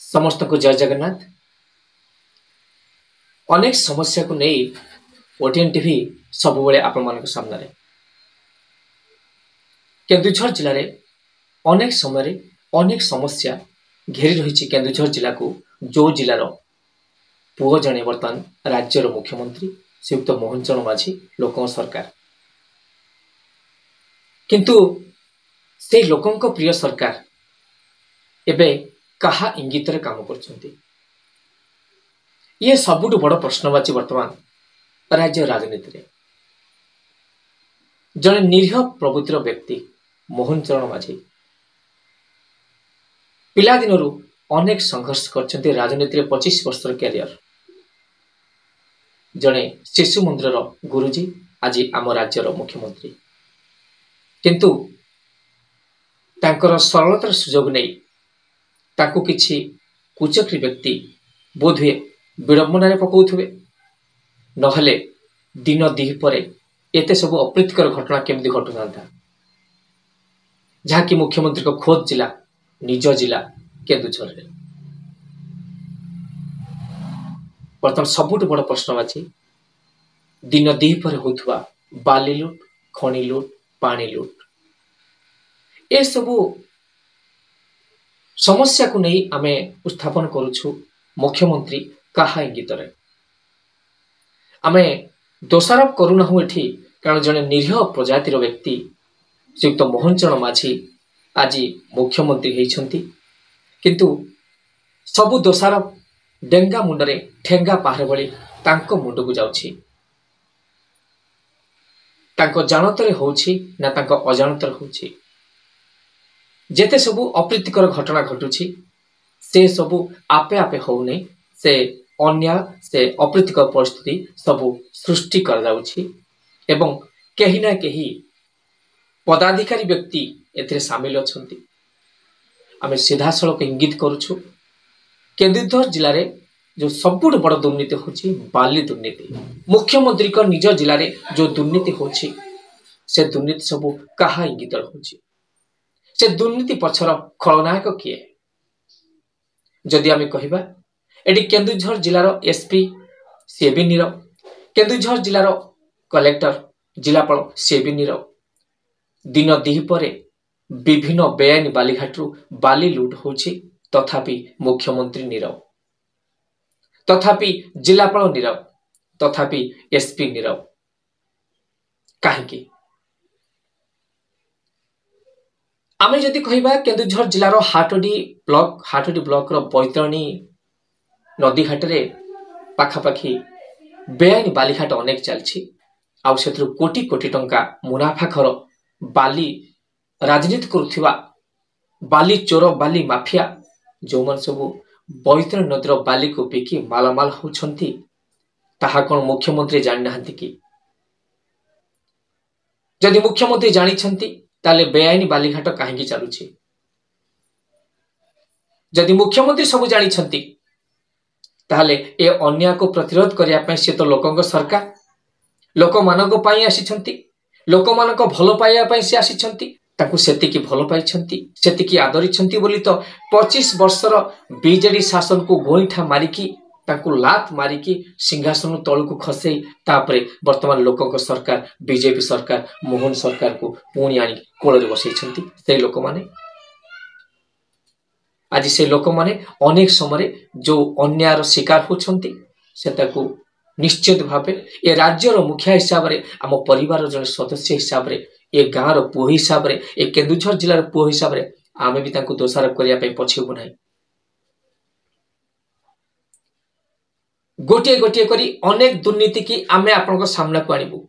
समस्त को जय जगन्नाथ। अनेक समस्या को नहीं ओटीएन टीवी सब बेले आपण मान सामने केन्दुझर जिले में अनेक समय अनेक समस्या घेरी रही केन्दुझर जिला को जो जिलार पुओ जड़े बर्तमान राज्यर मुख्यमंत्री श्रीयुक्त मोहन चरण माझी लोक सरकार किंतु से लोकों प्रिय सरकार एबे कहा इंगित काम कर ये सबुठ बड़ प्रश्नवाची वर्तमान राज्य राजनीति रे। जड़े निरीह प्रवृत्तिर व्यक्ति मोहन चरण माझी पिलादिन अनेक संघर्ष कर राजनीति 25 वर्षर कैरियर। जड़े शिशु मंदिर गुरुजी आज आम राज्यर मुख्यमंत्री किंतु तांकर सरलतार सुजोग नहीं ताकू किछि कुचक्री व्यक्ति बोधुए विडंबन पकाउथुवे नहले दिन दिपरे एते सब अप्रीतिकर घटना केमती घटु था जहाँकि मुख्यमंत्री को खोद जिला निज जिला केन्दुझर रे। बर्तमान सबुठ बड़ प्रश्नवाची दिन दिपरे होथुवा बाली लुट खणी लुट पानी लुट ए सबु समस्या को नहीं आमे उत्थापन करुछु मुख्यमंत्री कहा इंगित आमे दोषारोप करूना एठी कारण जड़े निरीह प्रजातिर व्यक्ति श्रीयुक्त मोहन चरण माझी आज मुख्यमंत्री होइछंती किंतु सबु दोषारोप डेंगा मुंडरे ठेंगा पहाड़ भली तांको मुंड को जाउछि तांको जानतरे होउछि ना तांको अजाणतरे होउछि जेते सबु अप्रीतिकर घटना घटुछि से सबु आपे आपे होउने से अन्याय से अप्रीतिकर परिस्थिति सबु सृष्टि कर जाउछि एवं केही ना केही पदाधिकारी व्यक्ति एथिरे शामिल अछंती। आमे सीधा सड़क इंगित करूछु केन्दुझर जिले रे जो सबुठ बड़ दुर्नीति होछि बाली दुर्नीति। मुख्यमंत्री को निज जिले रे जो दुर्नीति होछि से दुर्नीति सबु कहा इंगित होछि से दुर्नीति पछर खलनायक किए जदि आमे कहिबा एडी केन्दुझर जिलार एसपी सी भी नीरव केन्दुझर जिलार कलेक्टर जिलापाल सी भी नीरव दिन दिपरे विभिन्न बेआईन बालीघाटू बाली लुट होछि तथापि मुख्यमंत्री नीरव तथापि जिलापाल नीरव तथापि एसपी नीरव काहेकि आमे जदि कहिबा केन्दुझर जिलार हाटडी ब्लॉक रो बैतरणी नदी घाटे पाखापाखि बेआईन बालीघाट अनेक चलछि आउ सेथरु कोटी कोटी टंका मुनाफा खर बाली राजनीति करुथिबा बाली चोर बाली माफिया जो मन सब बैतरणी नदीर बाली को बिकी मालामाल होछंती ताहा कोन मुख्यमंत्री जानि नाहंती कि जदि मुख्यमंत्री जानि छंती ताले बेआईन बालीघाट काहेकि चलुछि जदि मुख्यमंत्री सब जानि छंती ताहले ए अन्याय को प्रतिरोध करिया पय से तो लोकंग सरकार लोक मानक पई आसीछंती लोक मानक भलो पाइया पय से आसीछंती ताकू सेति की भलो पाइछंती सेति की आदरी छंती बोली तो 25 वर्षर बीजेडी शासन को गोइठा मारिकी ताकू लात मारिकी सिंहासन तळ को खसेई तापरे वर्तमान लोकंग सरकार बीजेपी सरकार मोहन सरकार को पुणी आनी कोଳରେ बसैछंती से लोक माने आज से लोक माने अनेक समय जो अन्यायर शिकार होछंती सेताकू निश्चित भावे ए राज्यर मुखिया हिसाब रे आम परिवार जन सदस्य हिसाब रे ए गाँव पुओ हिसाब रे ए केन्दुझर जिलार पुओ हिसाब रे आमे भी तांकू दोषारोप करिया पय पछिबु नाही। गोटे गोटे करी अनेक दुर्नीति की आमे आपनको सामना को आनिबु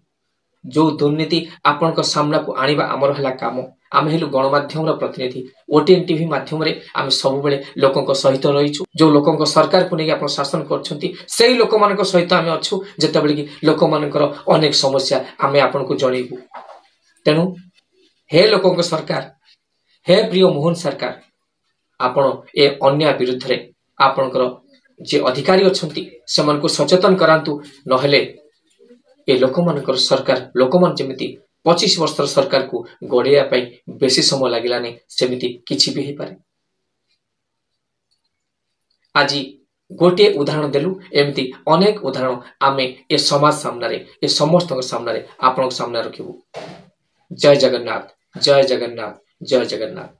जो दुर्नीति आपनको सामना को आनिबा हमर हला काम आमे हेलु गणमाध्यम प्रतिनिधि ओटीएन टीवी माध्यम रे आमे सब बेले लोकंक सहित रहिछु जो लोकंक सरकार को नै आपण शासन करछंती सेही लोक मानक सहित आमे अछु जेते बेले कि लोक मानकर अनेक समस्या आमे आपनको जणैबु। तेनु हे लोकंक सरकार हे प्रिय मोहन सरकार आपण ए अन्याय विरुद्ध रे आपणकर जे अधिकारी अछंती सेमान को सचेतन करांतु नहले ए लोक मानकर सरकार लोक मान जेमिति 25 वर्षर सरकार को गड़िया बेसी समय लगिलानी सेमिति किछि भी हे पारे। आज गोटे उदाहरण देलु एमती अनेक उदाहरण आमे ए समाज सामने ए समस्त सामने आपण सामने रखिबु। जय जगन्नाथ, जय जगन्नाथ, जय जगन्नाथ।